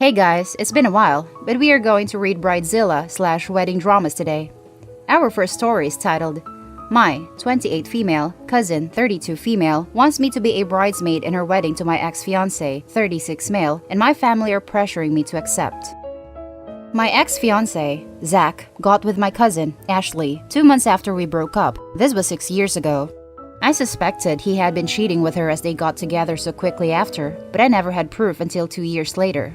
Hey guys, it's been a while, but we are going to read Bridezilla/wedding dramas today. Our first story is titled, My 28 female cousin 32 female wants me to be a bridesmaid in her wedding to my ex-fiance 36 male, and my family are pressuring me to accept. My ex-fiance, Zach, got with my cousin, Ashley, 2 months after we broke up. This was 6 years ago. I suspected he had been cheating with her as they got together so quickly after, but I never had proof until 2 years later.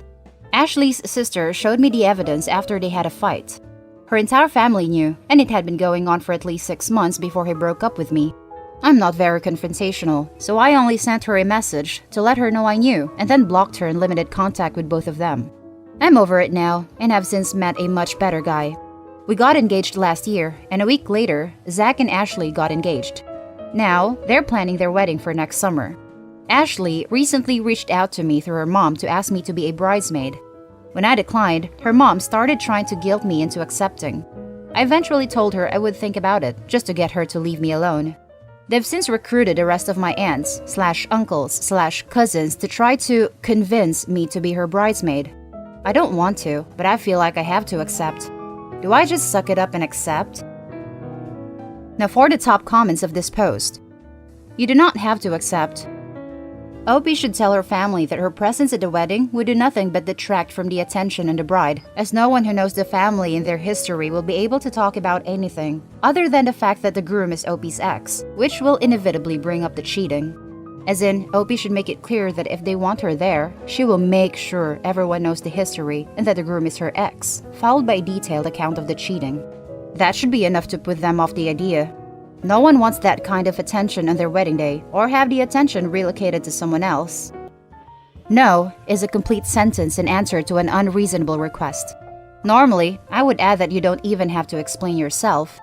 Ashley's sister showed me the evidence after they had a fight. Her entire family knew, and it had been going on for at least 6 months before he broke up with me. I'm not very confrontational, so I only sent her a message to let her know I knew, and then blocked her and limited contact with both of them. I'm over it now, and have since met a much better guy. We got engaged last year, and a week later, Zach and Ashley got engaged. Now, they're planning their wedding for next summer. Ashley recently reached out to me through her mom to ask me to be a bridesmaid. When I declined, her mom started trying to guilt me into accepting. I eventually told her I would think about it, just to get her to leave me alone. They've since recruited the rest of my aunts/uncles/cousins to try to convince me to be her bridesmaid. I don't want to, but I feel like I have to accept. Do I just suck it up and accept? Now for the top comments of this post. You do not have to accept. Opie should tell her family that her presence at the wedding would do nothing but detract from the attention on the bride, as no one who knows the family and their history will be able to talk about anything other than the fact that the groom is Opie's ex, which will inevitably bring up the cheating. As in, Opie should make it clear that if they want her there, she will make sure everyone knows the history and that the groom is her ex, followed by a detailed account of the cheating. That should be enough to put them off the idea. No one wants that kind of attention on their wedding day, or have the attention relocated to someone else. No is a complete sentence in answer to an unreasonable request. Normally, I would add that you don't even have to explain yourself.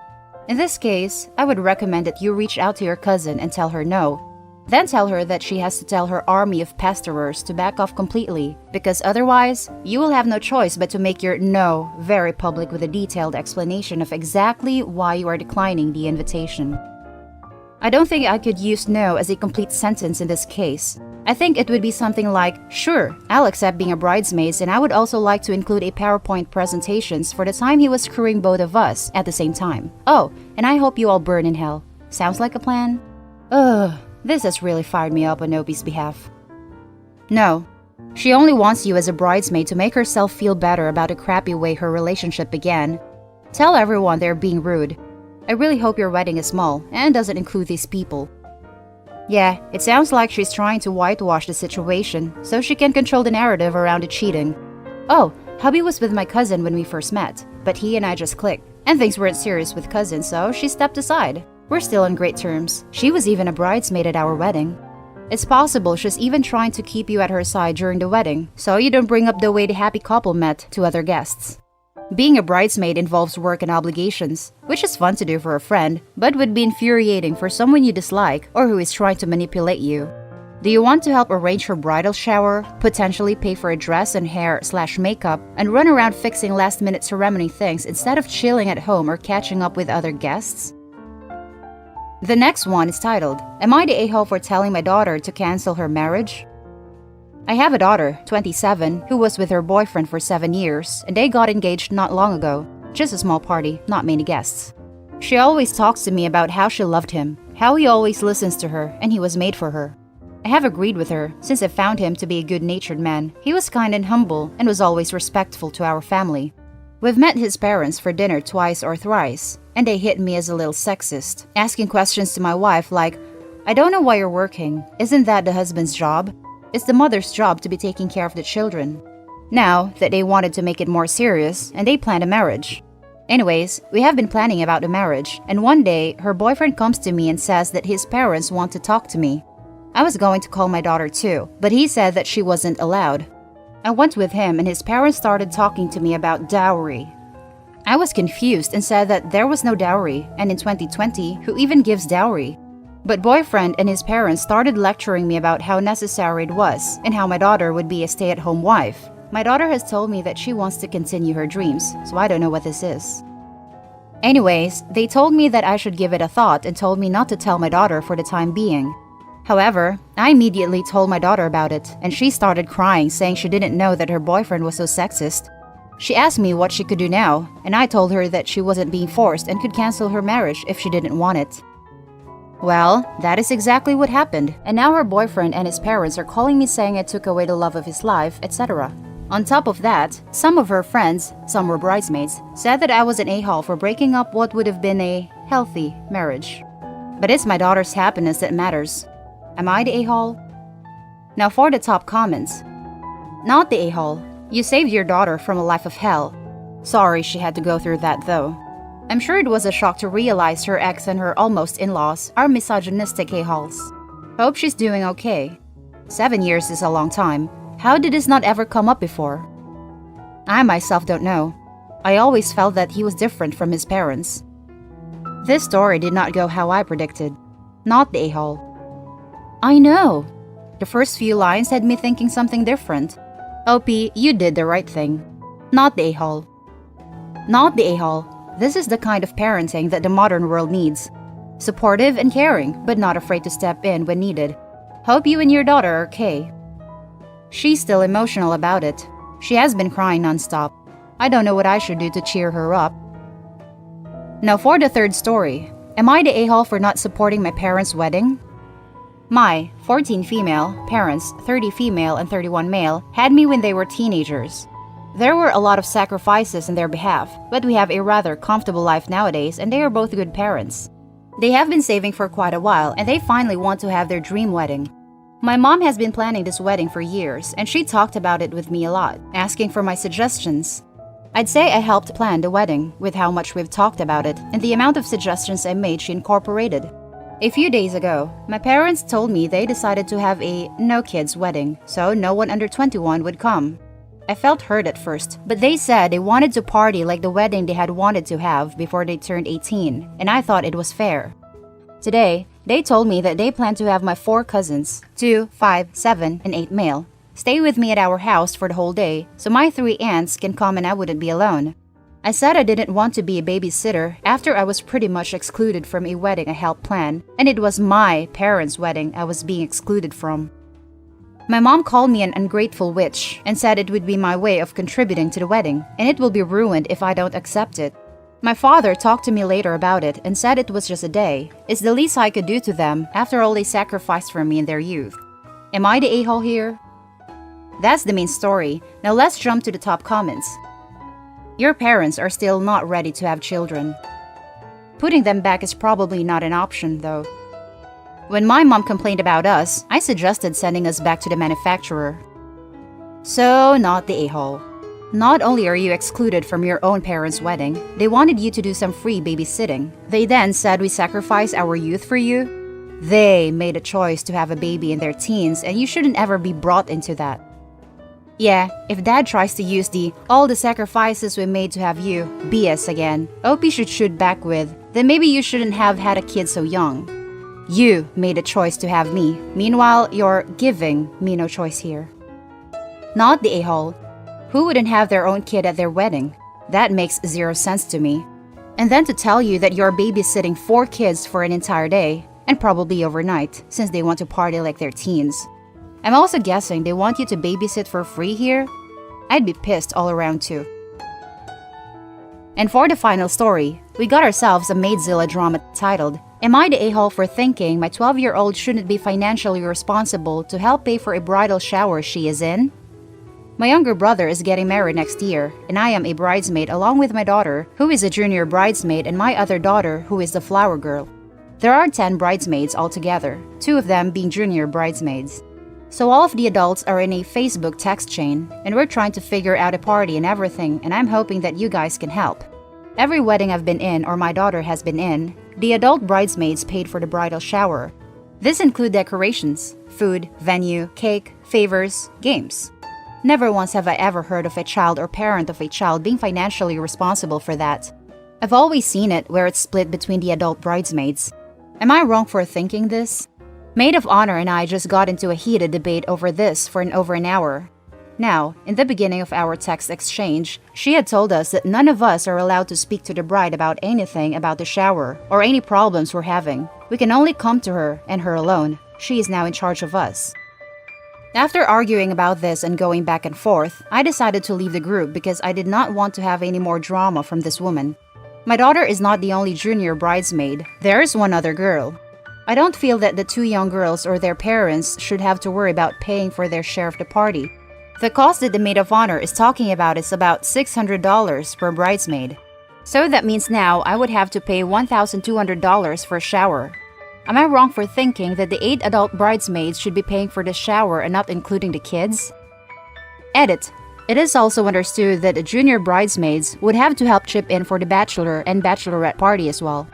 In this case, I would recommend that you reach out to your cousin and tell her no. Then tell her that she has to tell her army of pesterers to back off completely, because otherwise, you will have no choice but to make your no very public with a detailed explanation of exactly why you are declining the invitation. I don't think I could use no as a complete sentence in this case. I think it would be something like, sure, I'll accept being a bridesmaid, and I would also like to include a PowerPoint presentations for the time he was screwing both of us at the same time. Oh, and I hope you all burn in hell. Sounds like a plan? Ugh. This has really fired me up on Opie's behalf. No. She only wants you as a bridesmaid to make herself feel better about the crappy way her relationship began. Tell everyone they're being rude. I really hope your wedding is small and doesn't include these people. Yeah, it sounds like she's trying to whitewash the situation so she can control the narrative around the cheating. Oh, hubby was with my cousin when we first met, but he and I just clicked, and things weren't serious with cousin, so she stepped aside. We're still on great terms. She was even a bridesmaid at our wedding. It's possible she's even trying to keep you at her side during the wedding, so you don't bring up the way the happy couple met to other guests. Being a bridesmaid involves work and obligations, which is fun to do for a friend, but would be infuriating for someone you dislike or who is trying to manipulate you. Do you want to help arrange her bridal shower, potentially pay for a dress and hair/makeup, and run around fixing last-minute ceremony things instead of chilling at home or catching up with other guests? The next one is titled, Am I the a-hole for telling my daughter to cancel her marriage? I have a daughter, 27, who was with her boyfriend for 7 years, and they got engaged not long ago. Just a small party, not many guests. She always talks to me about how she loved him, how he always listens to her, and he was made for her. I have agreed with her, since I found him to be a good-natured man. He was kind and humble, and was always respectful to our family. We've met his parents for dinner twice or thrice, and they hit me as a little sexist, asking questions to my wife like, I don't know why you're working. Isn't that the husband's job? It's the mother's job to be taking care of the children. Now that they wanted to make it more serious, and they planned a marriage. Anyways, we have been planning about the marriage, and one day, her boyfriend comes to me and says that his parents want to talk to me. I was going to call my daughter too, but he said that she wasn't allowed. I went with him and his parents started talking to me about dowry. I was confused and said that there was no dowry, and in 2020, who even gives dowry? But boyfriend and his parents started lecturing me about how necessary it was, and how my daughter would be a stay-at-home wife. My daughter has told me that she wants to continue her dreams, so I don't know what this is. Anyways, they told me that I should give it a thought and told me not to tell my daughter for the time being. However, I immediately told my daughter about it, and she started crying, saying she didn't know that her boyfriend was so sexist. She asked me what she could do now, and I told her that she wasn't being forced and could cancel her marriage if she didn't want it. Well, that is exactly what happened, and now her boyfriend and his parents are calling me saying I took away the love of his life, etc. On top of that, some of her friends, some were bridesmaids, said that I was an a-hole for breaking up what would have been a healthy marriage. But it's my daughter's happiness that matters. Am I the a-hole? Now for the top comments. Not the a-hole. You saved your daughter from a life of hell. Sorry she had to go through that though. I'm sure it was a shock to realize her ex and her almost in-laws are misogynistic a-holes. Hope she's doing okay. 7 years is a long time. How did this not ever come up before? I myself don't know. I always felt that he was different from his parents. This story did not go how I predicted. Not the a-hole. I know. The first few lines had me thinking something different. OP, you did the right thing. Not the a-hole. Not the a-hole. This is the kind of parenting that the modern world needs. Supportive and caring, but not afraid to step in when needed. Hope you and your daughter are okay. She's still emotional about it. She has been crying nonstop. I don't know what I should do to cheer her up. Now for the third story. Am I the a-hole for not supporting my parents' wedding? My 14 female parents, 30 female and 31 male, had me when they were teenagers. There were a lot of sacrifices in their behalf, but we have a rather comfortable life nowadays and they are both good parents. They have been saving for quite a while and they finally want to have their dream wedding. My mom has been planning this wedding for years and she talked about it with me a lot, asking for my suggestions. I'd say I helped plan the wedding with how much we've talked about it and the amount of suggestions I made she incorporated. A few days ago, my parents told me they decided to have a no-kids wedding, so no one under 21 would come. I felt hurt at first, but they said they wanted to party like the wedding they had wanted to have before they turned 18, and I thought it was fair. Today, they told me that they plan to have my 4 cousins, 2, 5, 7, and 8 male, stay with me at our house for the whole day so my 3 aunts can come and I wouldn't be alone. I said I didn't want to be a babysitter after I was pretty much excluded from a wedding I helped plan, and it was my parents' wedding I was being excluded from. My mom called me an ungrateful witch and said it would be my way of contributing to the wedding, and it will be ruined if I don't accept it. My father talked to me later about it and said it was just a day. It's the least I could do to them after all they sacrificed for me in their youth. Am I the a-hole here? That's the main story. Now let's jump to the top comments. Your parents are still not ready to have children. Putting them back is probably not an option, though. When my mom complained about us, I suggested sending us back to the manufacturer. So, not the a-hole. Not only are you excluded from your own parents' wedding, they wanted you to do some free babysitting. They then said we sacrifice our youth for you. They made a choice to have a baby in their teens, and you shouldn't ever be brought into that. Yeah, if dad tries to use the all the sacrifices we made to have you BS again, OP should shoot back with, then maybe you shouldn't have had a kid so young. You made a choice to have me. Meanwhile, you're giving me no choice here. Not the a-hole. Who wouldn't have their own kid at their wedding? That makes 0 sense to me. And then to tell you that you're babysitting 4 kids for an entire day, and probably overnight, since they want to party like they're teens. I'm also guessing they want you to babysit for free here? I'd be pissed all around too. And for the final story, we got ourselves a Maidzilla drama titled, Am I the a-hole for thinking my 12-year-old shouldn't be financially responsible to help pay for a bridal shower she is in? My younger brother is getting married next year, and I am a bridesmaid along with my daughter, who is a junior bridesmaid, and my other daughter, who is the flower girl. There are 10 bridesmaids altogether, 2 of them being junior bridesmaids. So all of the adults are in a Facebook text chain, and we're trying to figure out a party and everything, and I'm hoping that you guys can help. Every wedding I've been in or my daughter has been in, the adult bridesmaids paid for the bridal shower. This includes decorations, food, venue, cake, favors, games. Never once have I ever heard of a child or parent of a child being financially responsible for that. I've always seen it where it's split between the adult bridesmaids. Am I wrong for thinking this? Maid of Honor and I just got into a heated debate over this for over an hour. Now, in the beginning of our text exchange, she had told us that none of us are allowed to speak to the bride about anything about the shower or any problems we're having. We can only come to her and her alone. She is now in charge of us. After arguing about this and going back and forth, I decided to leave the group because I did not want to have any more drama from this woman. My daughter is not the only junior bridesmaid. There is one other girl. I don't feel that the two young girls or their parents should have to worry about paying for their share of the party. The cost that the maid of honor is talking about is about $600 per bridesmaid. So that means now I would have to pay $1,200 for a shower. Am I wrong for thinking that the 8 adult bridesmaids should be paying for the shower and not including the kids? Edit. It is also understood that the junior bridesmaids would have to help chip in for the bachelor and bachelorette party as well.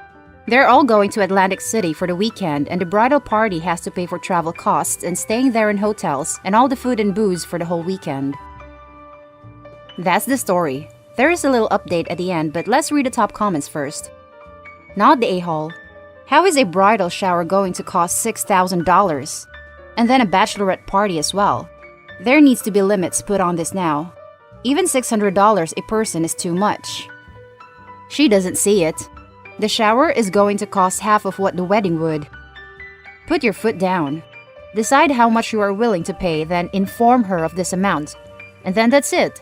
They're all going to Atlantic City for the weekend, and the bridal party has to pay for travel costs and staying there in hotels and all the food and booze for the whole weekend. That's the story. There is a little update at the end, but let's read the top comments first. Not the a-hole. How is a bridal shower going to cost $6,000? And then a bachelorette party as well. There needs to be limits put on this now. Even $600 a person is too much. She doesn't see it. The shower is going to cost half of what the wedding would. Put your foot down. Decide how much you are willing to pay, then inform her of this amount. And then that's it.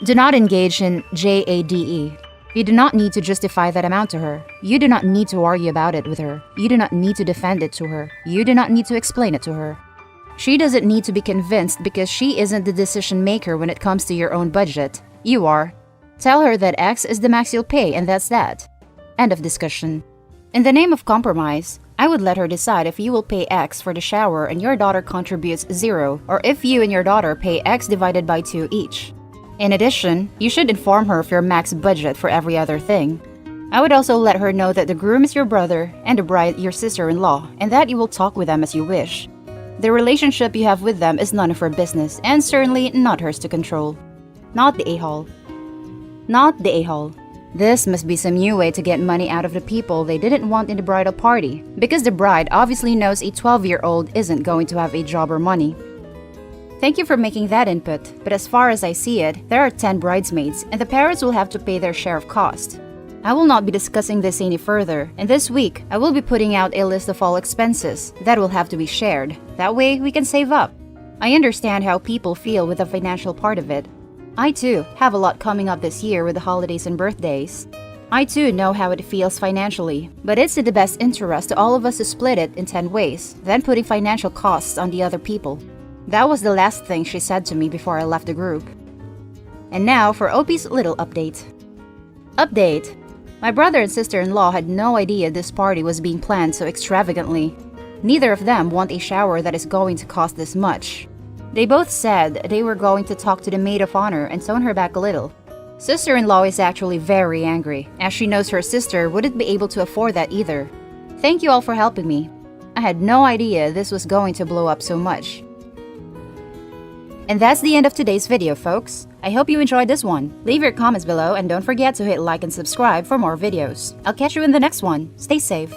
Do not engage in JADE. You do not need to justify that amount to her. You do not need to argue about it with her. You do not need to defend it to her. You do not need to explain it to her. She doesn't need to be convinced because she isn't the decision maker when it comes to your own budget. You are. Tell her that X is the max you'll pay, and that's that. End of discussion. In the name of compromise, I would let her decide if you will pay X for the shower and your daughter contributes 0, or if you and your daughter pay X divided by 2 each. In addition, you should inform her of your max budget for every other thing. I would also let her know that the groom is your brother and the bride your sister-in-law, and that you will talk with them as you wish. The relationship you have with them is none of her business, and certainly not hers to control. Not the a-hole. Not the a-hole. This must be some new way to get money out of the people they didn't want in the bridal party, because the bride obviously knows a 12-year-old isn't going to have a job or money. Thank you for making that input, but as far as I see it, there are 10 bridesmaids, and the parents will have to pay their share of cost. I will not be discussing this any further, and this week, I will be putting out a list of all expenses that will have to be shared. That way, we can save up. I understand how people feel with the financial part of it. I too have a lot coming up this year with the holidays and birthdays. I too know how it feels financially, but it's in the best interest to all of us to split it in 10 ways, then putting financial costs on the other people. That was the last thing she said to me before I left the group. And now for OP's little update. Update! My brother and sister-in-law had no idea this party was being planned so extravagantly. Neither of them want a shower that is going to cost this much. They both said they were going to talk to the maid of honor and tone her back a little. Sister-in-law is actually very angry, as she knows her sister wouldn't be able to afford that either. Thank you all for helping me. I had no idea this was going to blow up so much. And that's the end of today's video, folks. I hope you enjoyed this one. Leave your comments below and don't forget to hit like and subscribe for more videos. I'll catch you in the next one. Stay safe.